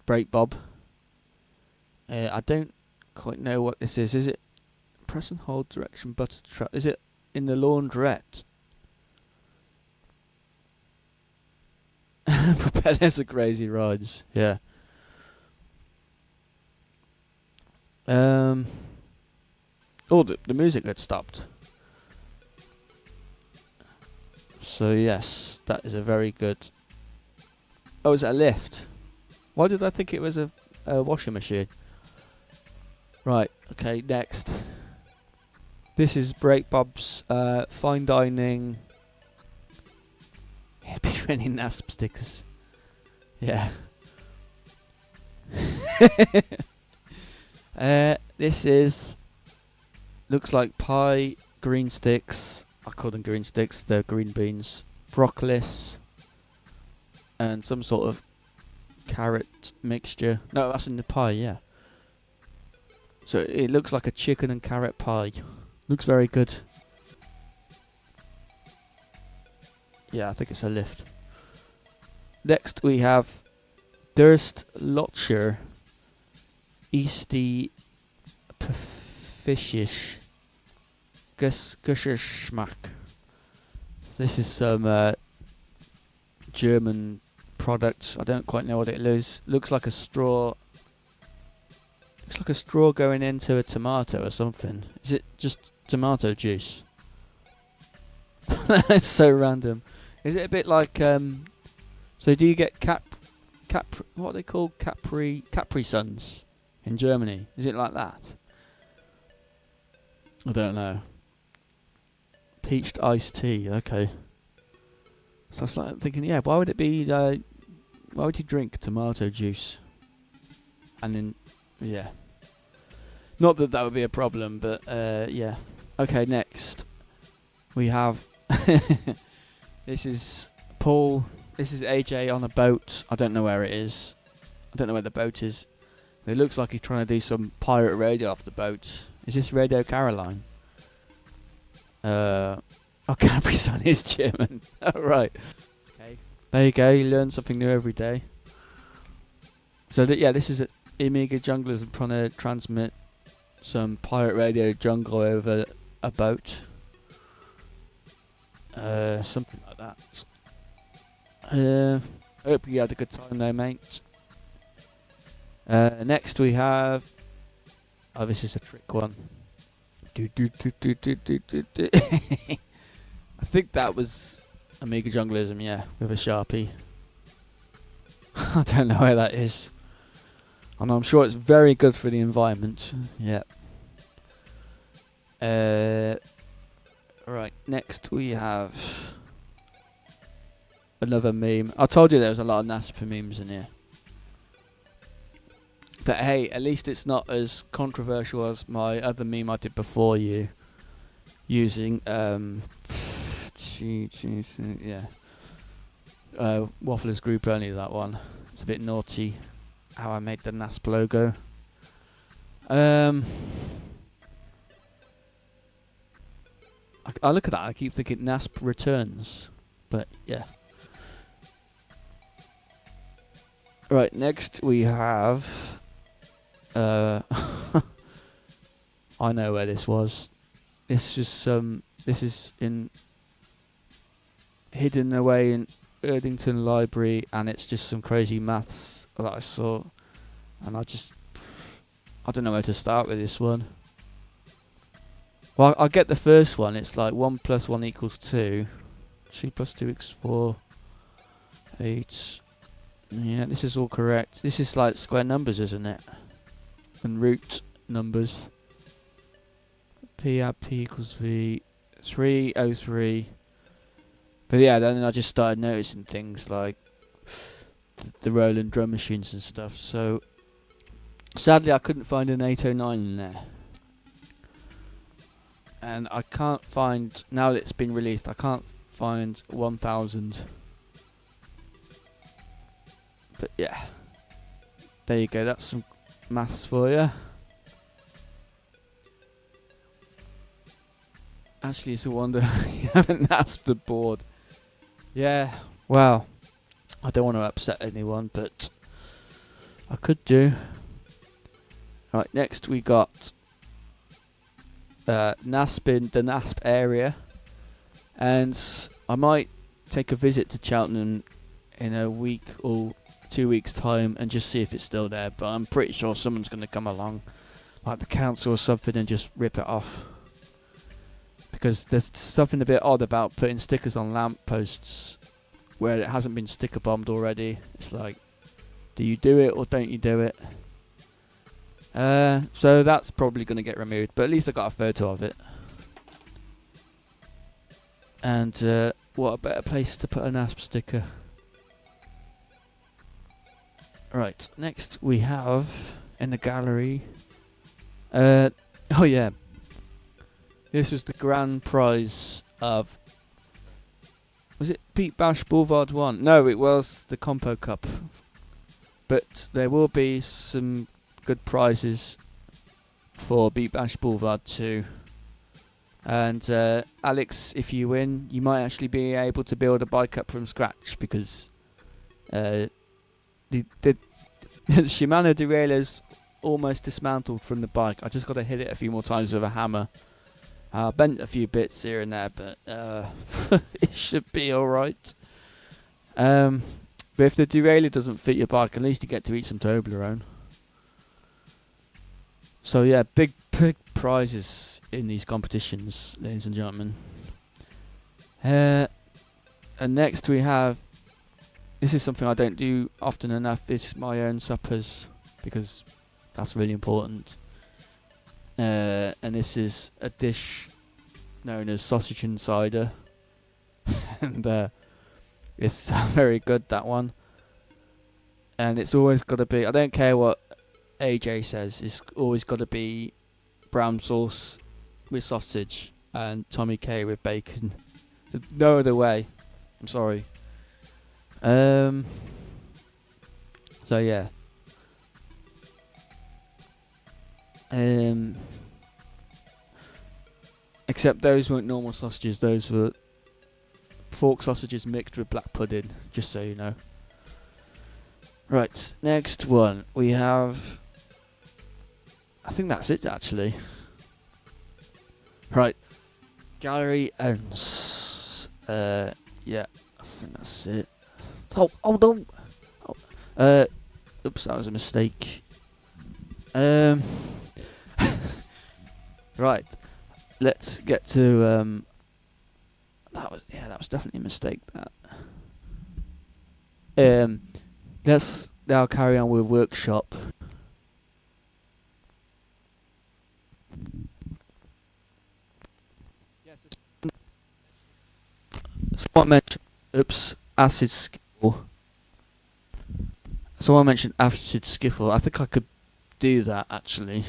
Break Bob. I don't quite know what this is. Is it press and hold direction button trap? Is it in the laundrette? Propellers are crazy rides. Yeah. Oh, the music had stopped. So yes, that is a very good. Oh, is it a lift? Why did I think it was a washing machine? Right, okay, next. This is Break Bob's fine dining. It'd be really NASP stickers. Yeah. This is. Looks like pie, green sticks. I call them green sticks, they're green beans. Broccoli. And some sort of carrot mixture. No, that's in the pie, yeah. So it looks like a chicken and carrot pie. Looks very good. Yeah, I think it's a lift. Next we have Durst Lotcher Easty Fishish Guscherschmack. This is some German product. I don't quite know what it is. Looks like a straw. Looks like a straw going into a tomato or something. Is it just tomato juice? That's so random. Is it a bit like so do you get what are they called? Capri Suns in Germany? Is it like that? I don't know. Peached iced tea, okay. So I was like thinking, yeah, why would it be why would you drink tomato juice? And then yeah. Not that that would be a problem, but yeah. Okay, next we have this is Paul. This is AJ on a boat. I don't know where it is. I don't know where the boat is. It looks like he's trying to do some pirate radio off the boat. Is this Radio Caroline? Oh, Cadbury Sun is German. Oh, right. Okay. There you go. You learn something new every day. So yeah, this is Amiga Junglers trying to transmit some pirate radio jungle over a boat. Something like that. I hope you had a good time though, mate. Next we have... Oh, this is a trick one. I think that was Amiga Junglism, yeah, with a Sharpie. I don't know where that is. And I'm sure it's very good for the environment. Yeah. Right, next we have another meme. I told you there was a lot of NASPA memes in here. But hey, at least it's not as controversial as my other meme I did before you. Using, Wafflers Group Only, that one. It's a bit naughty how I made the NASP logo. I look at that, I keep thinking NASP returns. But yeah. Right, next we have... I know where this was. This is hidden away in Erdington Library, and it's just some crazy maths that I saw, and I don't know where to start with this one. Well, I get the first one. It's like 1 + 1 = 2. 2 + 2 = 4. 8. Yeah, this is all correct. This is like square numbers, isn't it? And root numbers. P add P = V. 303. But yeah, then I just started noticing things like the Roland drum machines and stuff. So sadly, I couldn't find an 809 in there. And I can't find, now that it's been released, I can't find 1000. But yeah, there you go, that's some maths for you. Actually, it's a wonder you haven't asked the board. Yeah, well, I don't want to upset anyone, but I could do. Right, next we got NASP in the NASP area, and I might take a visit to Cheltenham in a week or 2 weeks time and just see if it's still there, but I'm pretty sure someone's going to come along, like the council or something, and just rip it off, because there's something a bit odd about putting stickers on lampposts where it hasn't been sticker bombed already. It's like, do you do it or don't you do it? So that's probably going to get removed, but at least I got a photo of it. And what a better place to put an ASP sticker. Right, next we have in the gallery. Oh yeah, this was the grand prize of. Was it Pete Bash Boulevard 1? No, it was the Compo Cup. But there will be some good prizes for Beat Bash Boulevard 2. And Alex, if you win, you might actually be able to build a bike up from scratch, because the Shimano derailleur's almost dismantled from the bike. I just got to hit it a few more times with a hammer. I bent a few bits here and there, but it should be alright. But if the derailleur doesn't fit your bike, at least you get to eat some Toblerone. So yeah, big prizes in these competitions, ladies and gentlemen. And next we have, this is something I don't do often enough, it's my own suppers, because that's really important. And this is a dish known as sausage and cider. And it's very good, that one. And it's always got to be, I don't care what AJ says, it's always got to be brown sauce with sausage and Tommy K with bacon. There's no other way. I'm sorry. So yeah. Except those weren't normal sausages. Those were fork sausages mixed with black pudding. Just so you know. Right. Next one we have. I think that's it actually. Right. Gallery ends. Yeah. I think that's it. Oh no. Oh. Oops, that was a mistake. Right. Let's get to that was definitely a mistake, that. Let's now carry on with workshop. Someone mentioned acid skiffle. Someone mentioned acid skiffle. I think I could do that actually.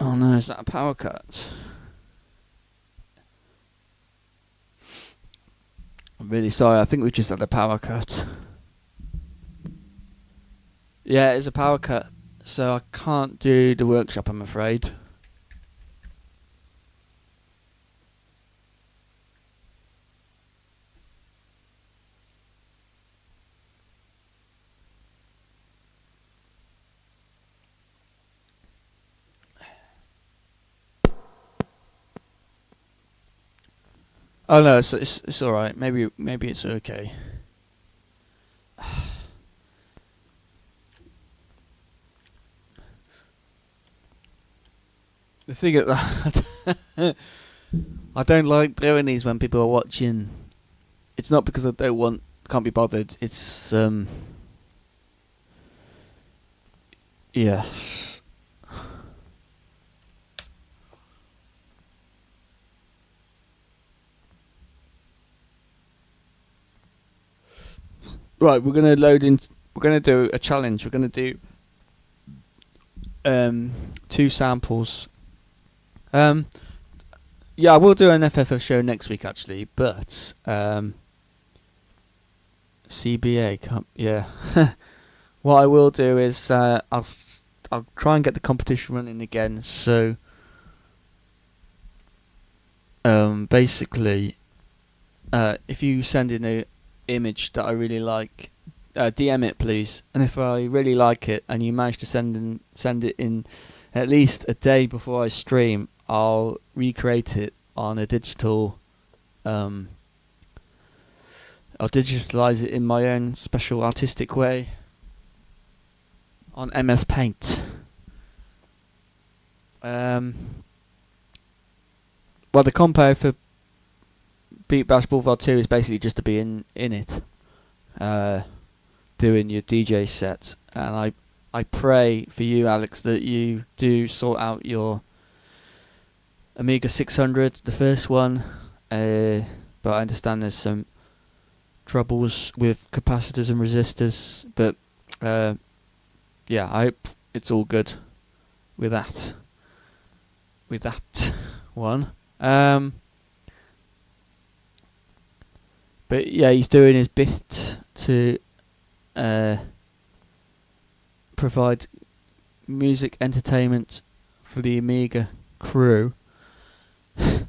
Oh no, is that a power cut? I'm really sorry, I think we just had a power cut. Yeah, it's a power cut, so I can't do the workshop, I'm afraid. Oh no, it's all right. Maybe it's okay. The thing is that I don't like doing these when people are watching. It's not because I can't be bothered. It's yes. Right, we're gonna load in. We're gonna do a challenge. We're gonna do 2 samples. Yeah, I will do an FFF show next week actually, but CBA can't. Yeah, what I will do is I'll try and get the competition running again. So basically, if you send in a image that I really like, DM it please, and if I really like it and you manage to send it in at least a day before I stream, I'll recreate it on a digital I'll digitalize it in my own special artistic way on MS Paint. Well, the compo for Beat Bash Boulevard 2 is basically just to be in it, doing your DJ set, and I pray for you, Alex, that you do sort out your Amiga 600, the first one, but I understand there's some troubles with capacitors and resistors, but yeah, I hope it's all good with that one. But yeah, he's doing his bit to provide music entertainment for the Amiga crew. But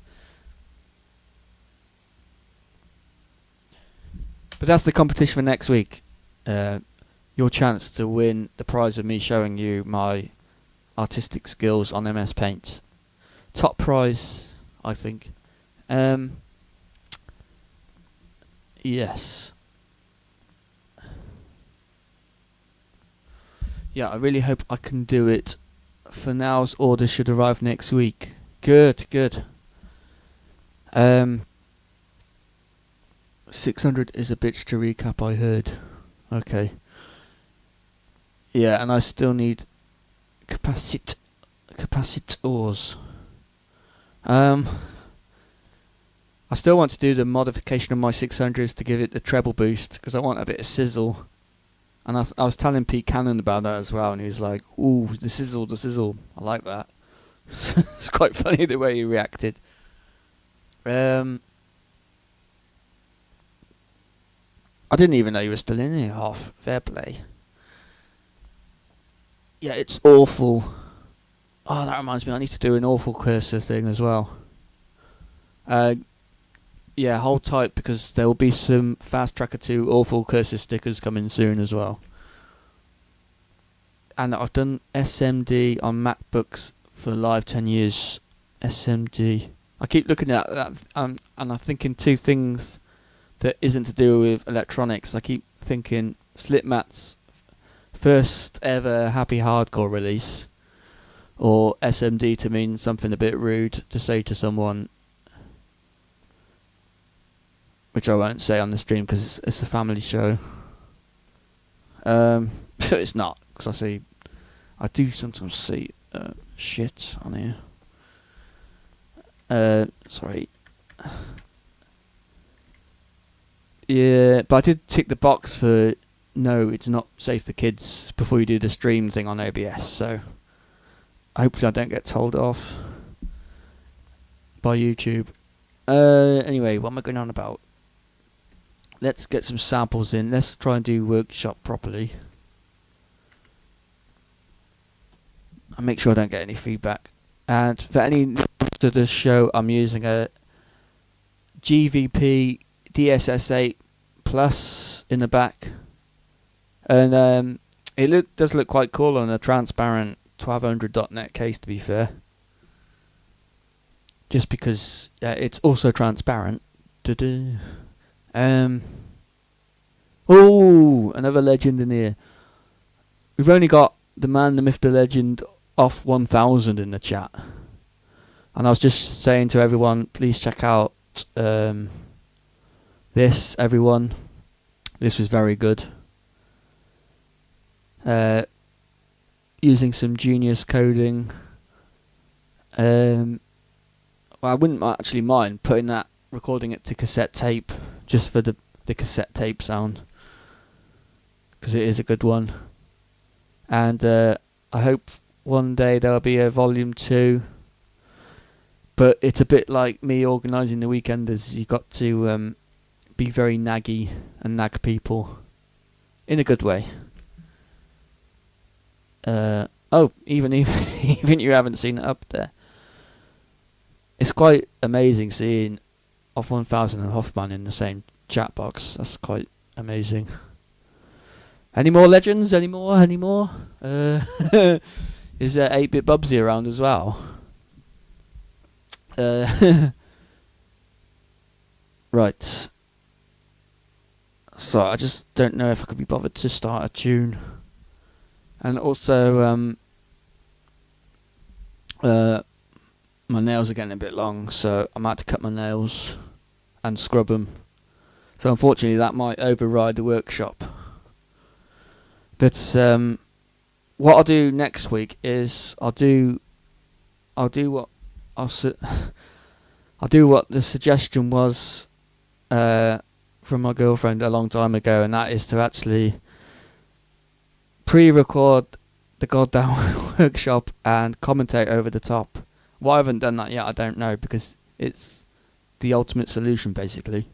that's the competition for next week. Your chance to win the prize of me showing you my artistic skills on MS Paint. Top prize, I think. Yes. Yeah, I really hope I can do it. For now's order should arrive next week. Good. 600 is a bitch to recap, I heard. Okay. Yeah, and I still need capacitors. I still want to do the modification of my 600s to give it the treble boost, because I want a bit of sizzle. And I was telling Pete Cannon about that as well, and he was like, "Ooh, the sizzle. I like that." It's quite funny the way he reacted. I didn't even know you were still in here, half. Fair play. Yeah, it's awful. Oh, that reminds me, I need to do an awful cursor thing as well. Yeah, hold tight because there will be some Fast Tracker 2 awful cursor stickers coming soon as well. And I've done SMD on MacBooks for live 10 years. SMD. I keep looking at that and I'm thinking two things that isn't to do with electronics. I keep thinking Slipmat's first ever Happy Hardcore release, or SMD to mean something a bit rude to say to someone, which I won't say on the stream because it's a family show. It's not, because I do sometimes say shit on here. Sorry. Yeah, but I did tick the box for no, it's not safe for kids before you do the stream thing on OBS, so hopefully I don't get told off by YouTube. Anyway, what am I going on about? Let's get some samples in. Let's try and do workshop properly. And make sure I don't get any feedback. And for any to the show, I'm using a GVP DSS8 Plus in the back. And it does look quite cool on a transparent 1200.net case, to be fair. Just because it's also transparent. Oh, another legend in here. We've only got the man, the myth, the legend off 1000 in the chat. And I was just saying to everyone, please check out this, everyone. This was very good. Using some genius coding. Well, I wouldn't actually mind putting that, recording it to cassette tape, just for the cassette tape sound, because it is a good one. And I hope one day there'll be a volume 2. But it's a bit like me organising the weekenders. You got to be very naggy and nag people in a good way. Even you haven't seen it up there. It's quite amazing seeing Off 1000 and Hoffman in the same chat box. That's quite amazing. Any more legends? Any more? Is there 8-Bit Bubsy around as well? Right. So I just don't know if I could be bothered to start a tune. And also, my nails are getting a bit long, so I might have to cut my nails and scrub them. So unfortunately, that might override the workshop. But what I'll do next week is I'll do what the suggestion was from my girlfriend a long time ago, and that is to actually pre-record the goddamn workshop and commentate over the top. Why I haven't done that yet, I don't know, because it's the ultimate solution, basically.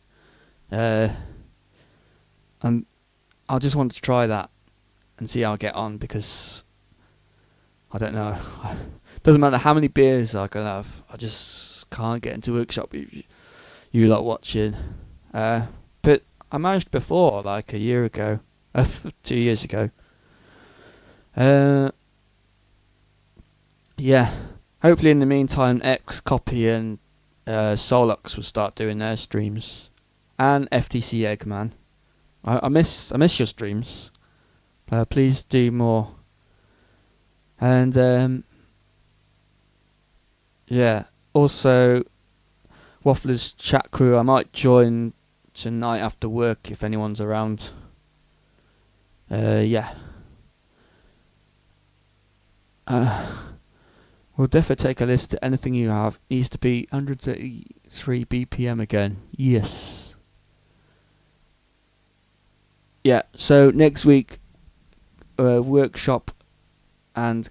And I just wanted to try that and see how I get on, because I don't know. Doesn't matter how many beers I can have, I just can't get into workshop with you lot watching. But I managed before, like a year ago, 2 years ago. Yeah. Hopefully in the meantime, X Copy and Solux will start doing their streams, and FTC Eggman. I miss your streams. Please do more. And yeah. Also, Waffler's chat crew. I might join tonight after work if anyone's around. Yeah. We'll definitely take a list. Anything you have needs to be 133 BPM again. Yes. Yeah, so next week workshop and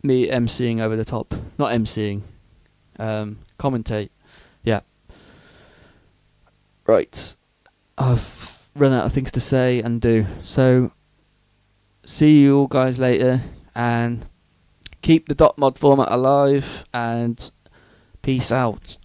me emceeing over the top. Not emceeing, commentate. Yeah. Right. I've run out of things to say and do. So, see you all guys later, and keep the .mod format alive, and peace out.